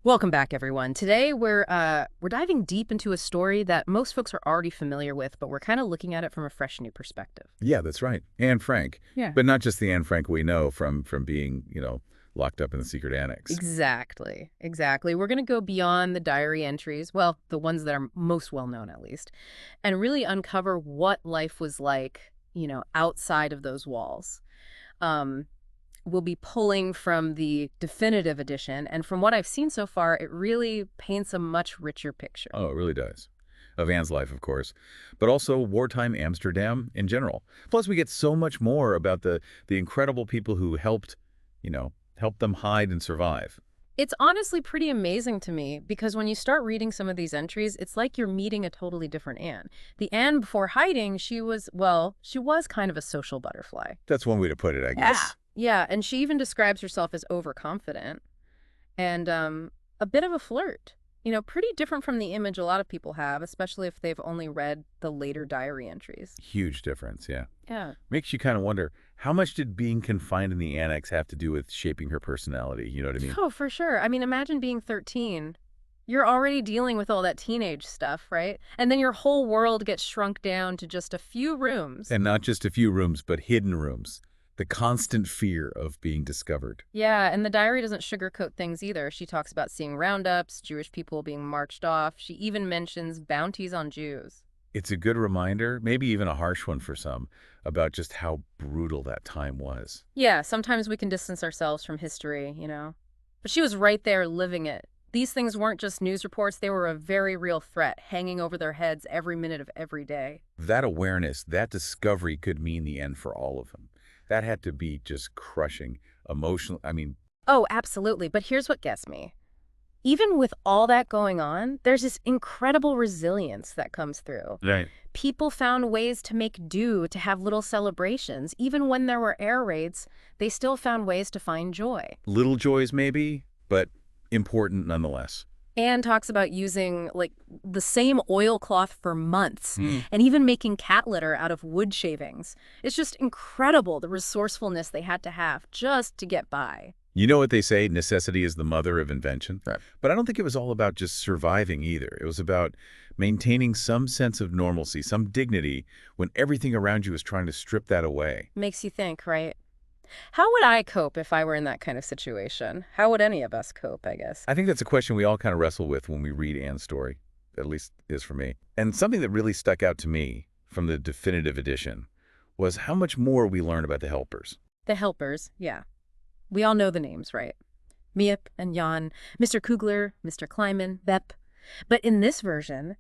Welcome back, everyone. Today we're diving deep into a story that most folks are already familiar with, but we're kind of looking at it from a fresh new perspective. Yeah, that's right. Anne Frank. Yeah. But not just the Anne Frank we know from being, locked up in the secret annex. Exactly. Exactly. We're going to go beyond the diary entries, well, the ones that are most well known at least, and really uncover what life was like, outside of those walls. Um, we'll be pulling from the definitive edition, and from what I've seen so far, it really paints a much richer picture. Oh, it really does. Of Anne's life, of course. But also wartime Amsterdam in general. Plus, we get so much more about the incredible people who helped them hide and survive. It's honestly pretty amazing to me because when you start reading some of these entries, it's like you're meeting a totally different Anne. The Anne before hiding, she was kind of a social butterfly. That's one way to put it, I Yeah. guess. Yeah, and she even describes herself as overconfident and a bit of a flirt. Pretty different from the image a lot of people have, especially if they've only read the later diary entries. Huge difference, yeah. Yeah. Makes you kind of wonder, how much did being confined in the annex have to do with shaping her personality? You know what I mean? Oh, for sure. I mean, imagine being 13. You're already dealing with all that teenage stuff, right? And then your whole world gets shrunk down to just a few rooms. And not just a few rooms, but hidden rooms. The constant fear of being discovered. Yeah, and the diary doesn't sugarcoat things either. She talks about seeing roundups, Jewish people being marched off. She even mentions bounties on Jews. It's a good reminder, maybe even a harsh one for some, about just how brutal that time was. Yeah, sometimes we can distance ourselves from history. But she was right there living it. These things weren't just news reports, they were a very real threat hanging over their heads every minute of every day. That awareness, that discovery could mean the end for all of them. That had to be just crushing, emotional. I mean, Oh, absolutely. But here's what gets me. Even with all that going on, there's this incredible resilience that comes through. right. People found ways to make do, to have little celebrations. Even when there were air raids, they still found ways to find joy. Little joys maybe, but important nonetheless. Anne talks about using, like, the same oilcloth for months Hmm. and even making cat litter out of wood shavings. It's just incredible the resourcefulness they had to have just to get by. You know what they say, necessity is the mother of invention? Right. But I don't think it was all about just surviving either. It was about maintaining some sense of normalcy, some dignity, when everything around you is trying to strip that away. Makes you think, right? How would I cope if I were in that kind of situation? How would any of us cope, I guess? I think that's a question we all kind of wrestle with when we read Anne's story, at least is for me. And something that really stuck out to me from the definitive edition was how much more we learn about the helpers. The helpers, yeah. We all know the names, right? Miep and Jan, Mr. Kugler, Mr. Kleiman, Bep. But in this version,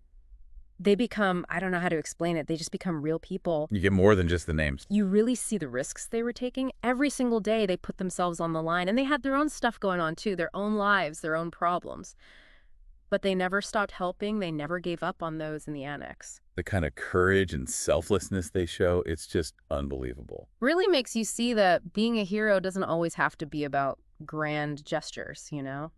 they become, I don't know how to explain it, they just become real people. You get more than just the names. You really see the risks they were taking. Every single day they put themselves on the line, and they had their own stuff going on too, their own lives, their own problems. But they never stopped helping. They never gave up on those in the annex. The kind of courage and selflessness they show, it's just unbelievable. Really makes you see that being a hero doesn't always have to be about grand gestures.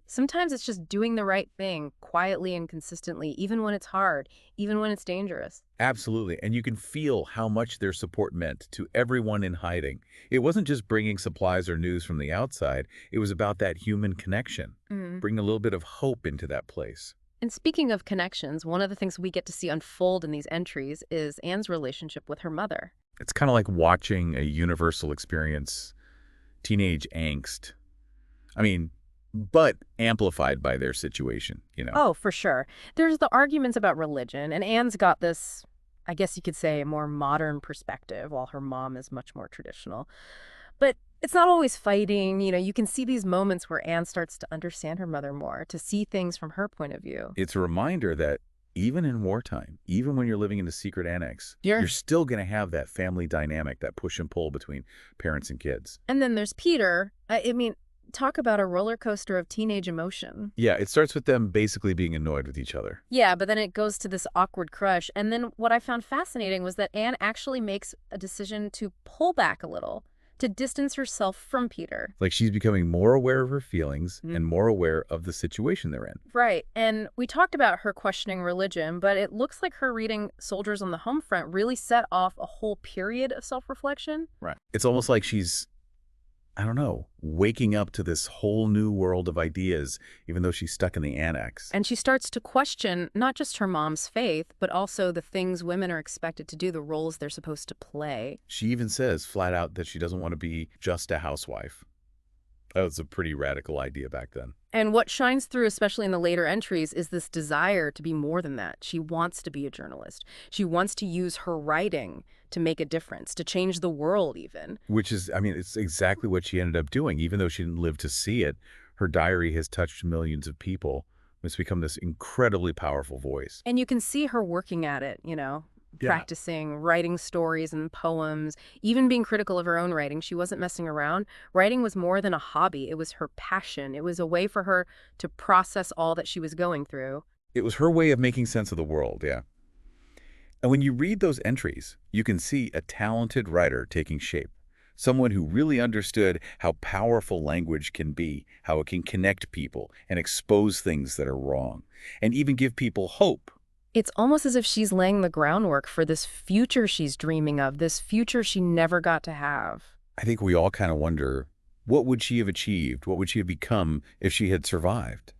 Sometimes it's just doing the right thing quietly and consistently, even when it's hard, even when it's dangerous. Absolutely. And you can feel how much their support meant to everyone in hiding. It wasn't just bringing supplies or news from the outside. It was about that human connection, bringing a little bit of hope into that place. And speaking of connections, one of the things we get to see unfold in these entries is Anne's relationship with her mother. It's kind of like watching a universal experience, teenage angst. I mean, but amplified by their situation. Oh, for sure. There's the arguments about religion, and Anne's got this, I guess you could say, more modern perspective, while her mom is much more traditional. But it's not always fighting. You can see these moments where Anne starts to understand her mother more, to see things from her point of view. It's a reminder that even in wartime, even when you're living in a secret annex, Sure. you're still going to have that family dynamic, that push and pull between parents and kids. And then there's Peter. I mean, talk about a roller coaster of teenage emotion. Yeah, it starts with them basically being annoyed with each other. Yeah, but then it goes to this awkward crush. And then what I found fascinating was that Anne actually makes a decision to pull back a little, to distance herself from Peter. Like she's becoming more aware of her feelings and more aware of the situation they're in. Right. And we talked about her questioning religion, but it looks like her reading Soldiers on the Home Front really set off a whole period of self-reflection. Right. It's almost like she's I don't know, waking up to this whole new world of ideas, even though she's stuck in the annex. And she starts to question not just her mom's faith, but also the things women are expected to do, the roles they're supposed to play. She even says flat out that she doesn't want to be just a housewife. That was a pretty radical idea back then. And what shines through, especially in the later entries, is this desire to be more than that. She wants to be a journalist. She wants to use her writing to make a difference, to change the world even. Which is, I mean, it's exactly what she ended up doing. Even though she didn't live to see it, her diary has touched millions of people. It's become this incredibly powerful voice. And you can see her working at it, Yeah. practicing, writing stories and poems, even being critical of her own writing. She wasn't messing around. Writing was more than a hobby. It was her passion. It was a way for her to process all that she was going through. It was her way of making sense of the world, yeah. And when you read those entries, you can see a talented writer taking shape. Someone who really understood how powerful language can be, how it can connect people and expose things that are wrong, and even give people hope. It's almost as if she's laying the groundwork for this future she's dreaming of, this future she never got to have. I think we all kind of wonder, what would she have achieved? What would she have become if she had survived?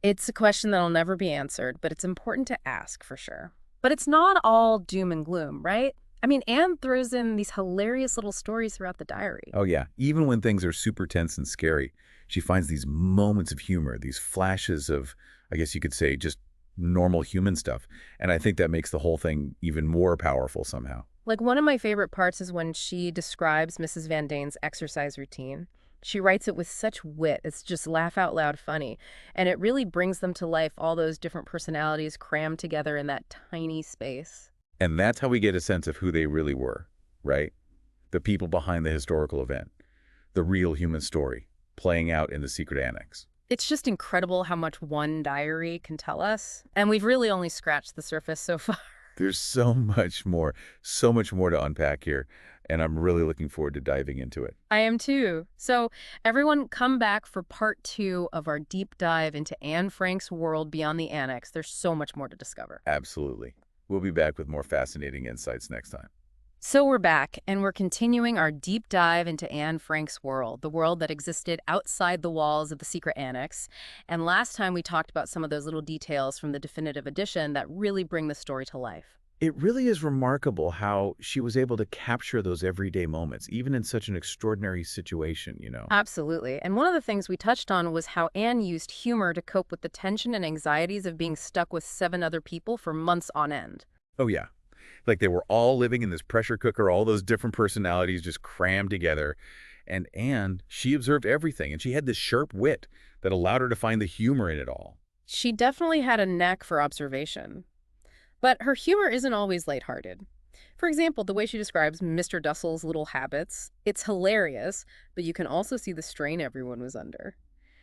It's a question that'll never be answered, but it's important to ask for sure. But it's not all doom and gloom, right? I mean, Anne throws in these hilarious little stories throughout the diary. Oh yeah, even when things are super tense and scary, she finds these moments of humor, these flashes of, I guess you could say, just normal human stuff. And I think that makes the whole thing even more powerful somehow. Like, one of my favorite parts is when she describes Mrs. Van Dane's exercise routine. She writes it with such wit. It's just laugh out loud funny. And it really brings them to life, all those different personalities crammed together in that tiny space. And that's how we get a sense of who they really were, right? The people behind the historical event, the real human story, playing out in the secret annex. It's just incredible how much one diary can tell us. And we've really only scratched the surface so far. There's so much more to unpack here, and I'm really looking forward to diving into it. I am too. So everyone come back for part 2 of our deep dive into Anne Frank's world beyond the annex. There's so much more to discover. Absolutely. We'll be back with more fascinating insights next time. So we're back, and we're continuing our deep dive into Anne Frank's world, the world that existed outside the walls of the secret annex. And last time we talked about some of those little details from the definitive edition that really bring the story to life. It really is remarkable how she was able to capture those everyday moments, even in such an extraordinary situation. Absolutely. And one of the things we touched on was how Anne used humor to cope with the tension and anxieties of being stuck with 7 other people for months on end. Oh, yeah. Like they were all living in this pressure cooker, all those different personalities just crammed together. And she observed everything, and she had this sharp wit that allowed her to find the humor in it all. She definitely had a knack for observation. But her humor isn't always lighthearted. For example, the way she describes Mr. Dussel's little habits, it's hilarious, but you can also see the strain everyone was under.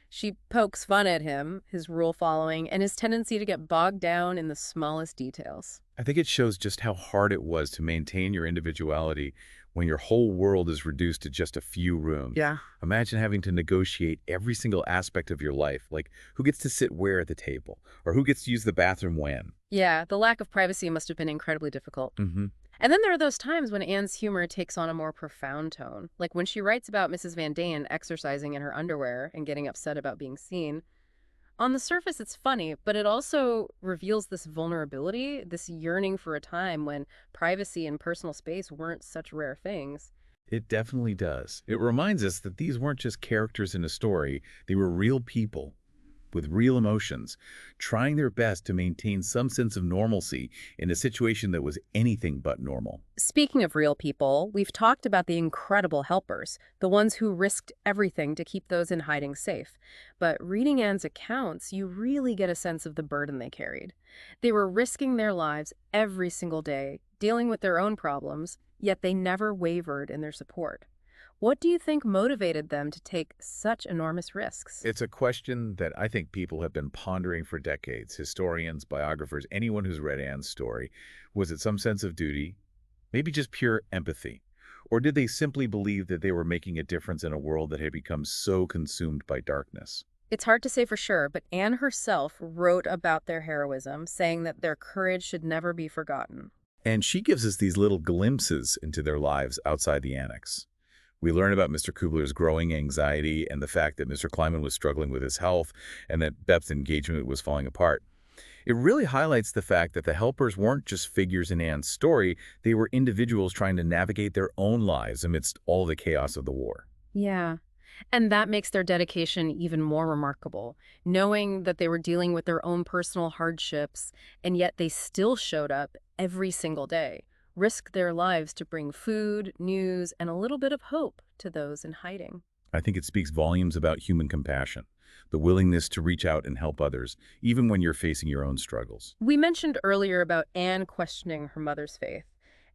She pokes fun at him, his rule following, and his tendency to get bogged down in the smallest details. I think it shows just how hard it was to maintain your individuality when your whole world is reduced to just a few rooms. Yeah. Imagine having to negotiate every single aspect of your life, like who gets to sit where at the table, or who gets to use the bathroom when. Yeah, the lack of privacy must have been incredibly difficult. Mm-hmm. And then there are those times when Anne's humor takes on a more profound tone, like when she writes about Mrs. Van Dane exercising in her underwear and getting upset about being seen. On the surface, it's funny, but it also reveals this vulnerability, this yearning for a time when privacy and personal space weren't such rare things. It definitely does. It reminds us that these weren't just characters in a story, they were real people with real emotions, trying their best to maintain some sense of normalcy in a situation that was anything but normal. Speaking of real people, we've talked about the incredible helpers, the ones who risked everything to keep those in hiding safe. But reading Anne's accounts, you really get a sense of the burden they carried. They were risking their lives every single day, dealing with their own problems, yet they never wavered in their support. What do you think motivated them to take such enormous risks? It's a question that I think people have been pondering for decades. Historians, biographers, anyone who's read Anne's story. Was it some sense of duty? Maybe just pure empathy? Or did they simply believe that they were making a difference in a world that had become so consumed by darkness? It's hard to say for sure, but Anne herself wrote about their heroism, saying that their courage should never be forgotten. And she gives us these little glimpses into their lives outside the annex. We learn about Mr. Kubler's growing anxiety and the fact that Mr. Kleiman was struggling with his health and that Beth's engagement was falling apart. It really highlights the fact that the helpers weren't just figures in Anne's story, they were individuals trying to navigate their own lives amidst all the chaos of the war. Yeah. And that makes their dedication even more remarkable, knowing that they were dealing with their own personal hardships, and yet they still showed up every single day, risked their lives to bring food, news, and a little bit of hope to those in hiding. I think it speaks volumes about human compassion, the willingness to reach out and help others, even when you're facing your own struggles. We mentioned earlier about Anne questioning her mother's faith,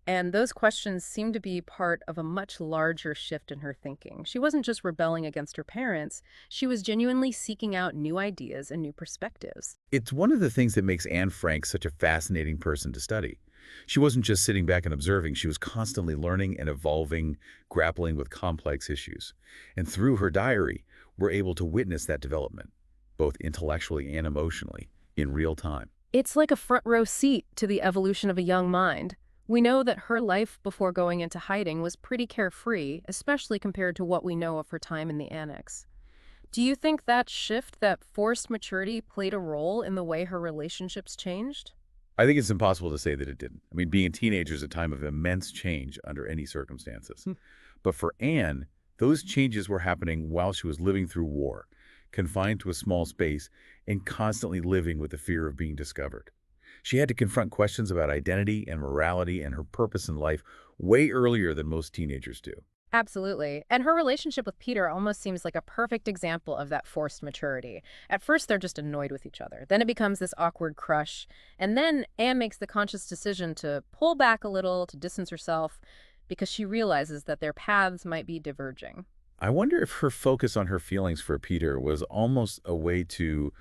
and those questions seem to be part of a much larger shift in her thinking. She wasn't just rebelling against her parents, she was genuinely seeking out new ideas and new perspectives. It's one of the things that makes Anne Frank such a fascinating person to study. She wasn't just sitting back and observing, she was constantly learning and evolving, grappling with complex issues. And through her diary, we're able to witness that development, both intellectually and emotionally, in real time. It's like a front row seat to the evolution of a young mind. We know that her life before going into hiding was pretty carefree, especially compared to what we know of her time in the annex. Do you think that shift, that forced maturity, played a role in the way her relationships changed? I think it's impossible to say that it didn't. I mean, being a teenager is a time of immense change under any circumstances. Hmm. But for Anne, those changes were happening while she was living through war, confined to a small space, and constantly living with the fear of being discovered. She had to confront questions about identity and morality and her purpose in life way earlier than most teenagers do. Absolutely. And her relationship with Peter almost seems like a perfect example of that forced maturity. At first, they're just annoyed with each other. Then it becomes this awkward crush. And then Anne makes the conscious decision to pull back a little, to distance herself, because she realizes that their paths might be diverging. I wonder if her focus on her feelings for Peter was almost a way to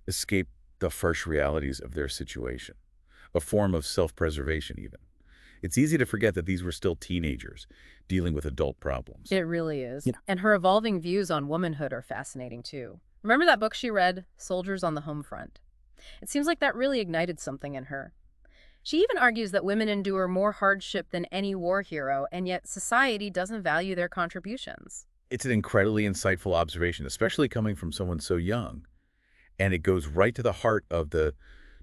escape the harsh realities of their situation, a form of self-preservation even. It's easy to forget that these were still teenagers dealing with adult problems. It really is. You know, And her evolving views on womanhood are fascinating, too. Remember that book she read, Soldiers on the Home Front? It seems like that really ignited something in her. She even argues that women endure more hardship than any war hero, and yet society doesn't value their contributions. it's an incredibly insightful observation, especially coming from someone so young. And it goes right to the heart of the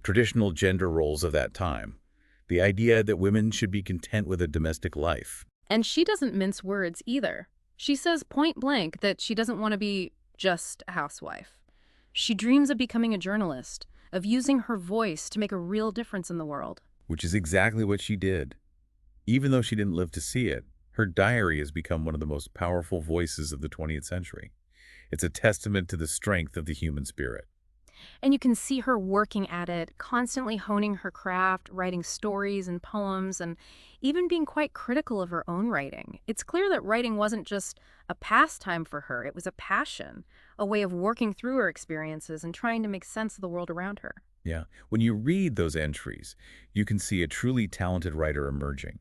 traditional gender roles of that time. The idea that women should be content with a domestic life. And she doesn't mince words either. She says point blank that she doesn't want to be just a housewife. She dreams of becoming a journalist, of using her voice to make a real difference in the world. Which is exactly what she did. Even though she didn't live to see it, her diary has become one of the most powerful voices of the 20th century. It's a testament to the strength of the human spirit. And you can see her working at it, constantly honing her craft, writing stories and poems, and even being quite critical of her own writing. It's clear that writing wasn't just a pastime for her, it was a passion, a way of working through her experiences and trying to make sense of the world around her. Yeah, when you read those entries, you can see a truly talented writer emerging.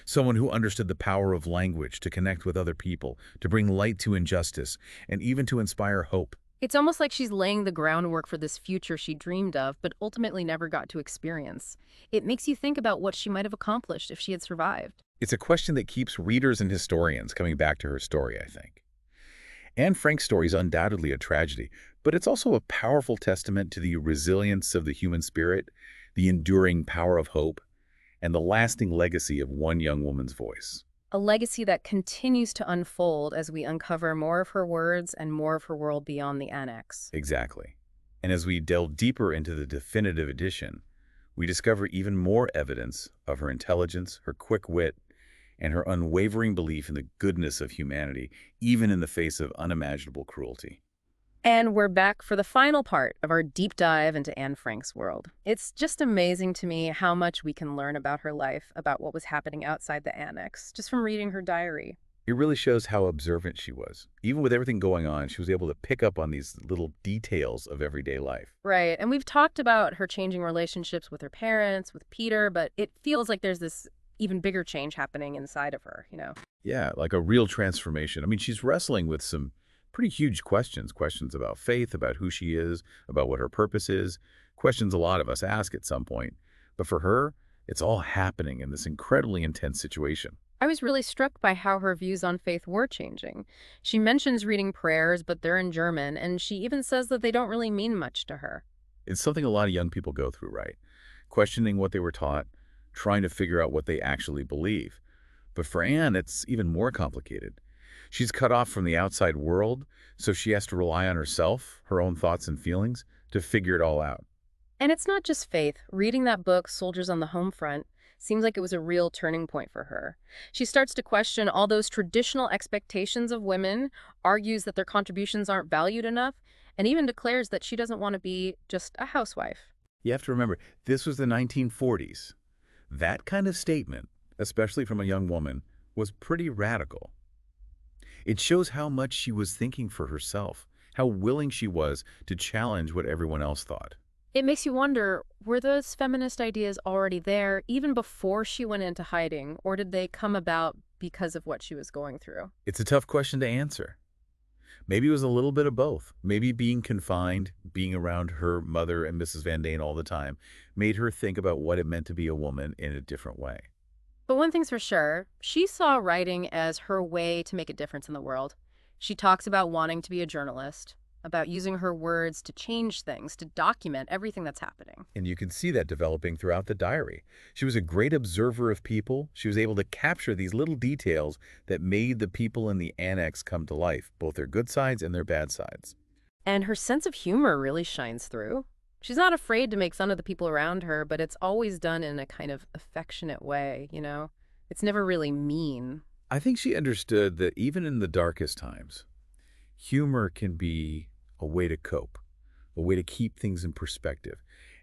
Someone who understood the power of language to connect with other people, to bring light to injustice, and even to inspire hope. It's almost like she's laying the groundwork for this future she dreamed of, but ultimately never got to experience. It makes you think about what she might have accomplished if she had survived. It's a question that keeps readers and historians coming back to her story, I think. Anne Frank's story is undoubtedly a tragedy, but it's also a powerful testament to the resilience of the human spirit, the enduring power of hope, and the lasting legacy of one young woman's voice. A legacy that continues to unfold as we uncover more of her words and more of her world beyond the annex. Exactly. And as we delve deeper into the definitive edition, we discover even more evidence of her intelligence, her quick wit, and her unwavering belief in the goodness of humanity, even in the face of unimaginable cruelty. And we're back for the final part of our deep dive into Anne Frank's world. It's just amazing to me how much we can learn about her life, about what was happening outside the annex, just from reading her diary. It really shows how observant she was. Even with everything going on, she was able to pick up on these little details of everyday life. Right, and we've talked about her changing relationships with her parents, with Peter, but it feels like there's this even bigger change happening inside of her, you know? Yeah, like a real transformation. I mean, she's wrestling with some pretty huge questions about faith, about who she is, about what her purpose is, questions a lot of us ask at some point. But for her, it's all happening in this incredibly intense situation. I was really struck by how her views on faith were changing. She mentions reading prayers, but they're in German, and she even says that they don't really mean much to her. It's something a lot of young people go through, right? Questioning what they were taught, trying to figure out what they actually believe. But for Anne, it's even more complicated. She's cut off from the outside world, so she has to rely on herself, her own thoughts and feelings, to figure it all out. And it's not just faith. Reading that book, Soldiers on the Home Front, seems like it was a real turning point for her. She starts to question all those traditional expectations of women, argues that their contributions aren't valued enough, and even declares that she doesn't want to be just a housewife. You have to remember, this was the 1940s. That kind of statement, especially from a young woman, was pretty radical. It shows how much she was thinking for herself, how willing she was to challenge what everyone else thought. It makes you wonder, were those feminist ideas already there even before she went into hiding, or did they come about because of what she was going through? It's a tough question to answer. Maybe it was a little bit of both. Maybe being confined, being around her mother and Mrs. Van Dane all the time, made her think about what it meant to be a woman in a different way. But one thing's for sure, she saw writing as her way to make a difference in the world. She talks about wanting to be a journalist, about using her words to change things, to document everything that's happening. And you can see that developing throughout the diary. She was a great observer of people. She was able to capture these little details that made the people in the annex come to life, both their good sides and their bad sides. And her sense of humor really shines through. She's not afraid to make fun of the people around her, but it's always done in a kind of affectionate way, you know? It's never really mean. I think she understood that even in the darkest times, humor can be a way to cope, a way to keep things in perspective.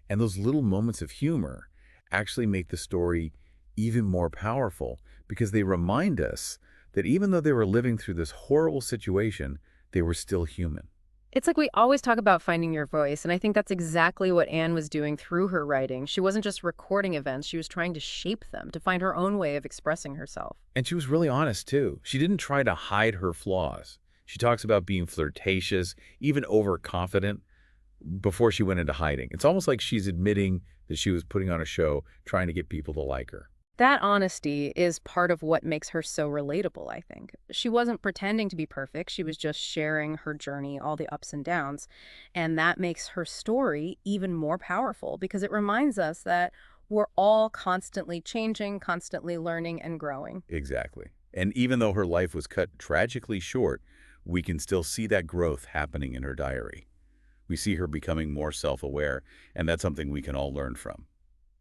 And those little moments of humor actually make the story even more powerful because they remind us that even though they were living through this horrible situation, they were still human. It's like we always talk about finding your voice, and I think that's exactly what Anne was doing through her writing. She wasn't just recording events, she was trying to shape them, to find her own way of expressing herself. And she was really honest, too. She didn't try to hide her flaws. She talks about being flirtatious, even overconfident, before she went into hiding. It's almost like she's admitting that she was putting on a show, trying to get people to like her. That honesty is part of what makes her so relatable, I think. She wasn't pretending to be perfect, she was just sharing her journey, all the ups and downs. And that makes her story even more powerful because it reminds us that we're all constantly changing, constantly learning and growing. Exactly. And even though her life was cut tragically short, we can still see that growth happening in her diary. We see her becoming more self-aware, and that's something we can all learn from.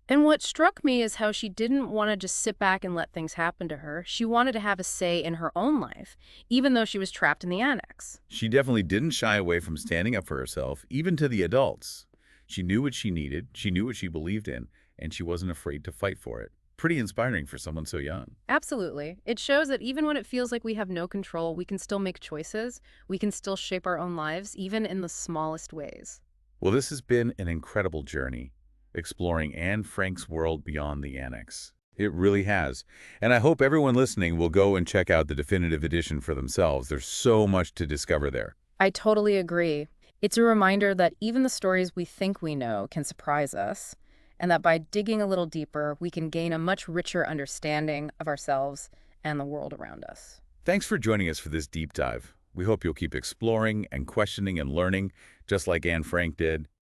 And what struck me is how she didn't want to just sit back and let things happen to her. She wanted to have a say in her own life, even though she was trapped in the annex. She definitely didn't shy away from standing up for herself, even to the adults. She knew what she needed, she knew what she believed in, and she wasn't afraid to fight for it. Pretty inspiring for someone so young. Absolutely. It shows that even when it feels like we have no control, we can still make choices. We can still shape our own lives, even in the smallest ways. Well, this has been an incredible journey, exploring Anne Frank's world beyond the annex. It really has. And I hope everyone listening will go and check out the definitive edition for themselves. There's so much to discover there. I totally agree. It's a reminder that even the stories we think we know can surprise us, and that by digging a little deeper, we can gain a much richer understanding of ourselves and the world around us. Thanks for joining us for this deep dive. We hope you'll keep exploring and questioning and learning, just like Anne Frank did.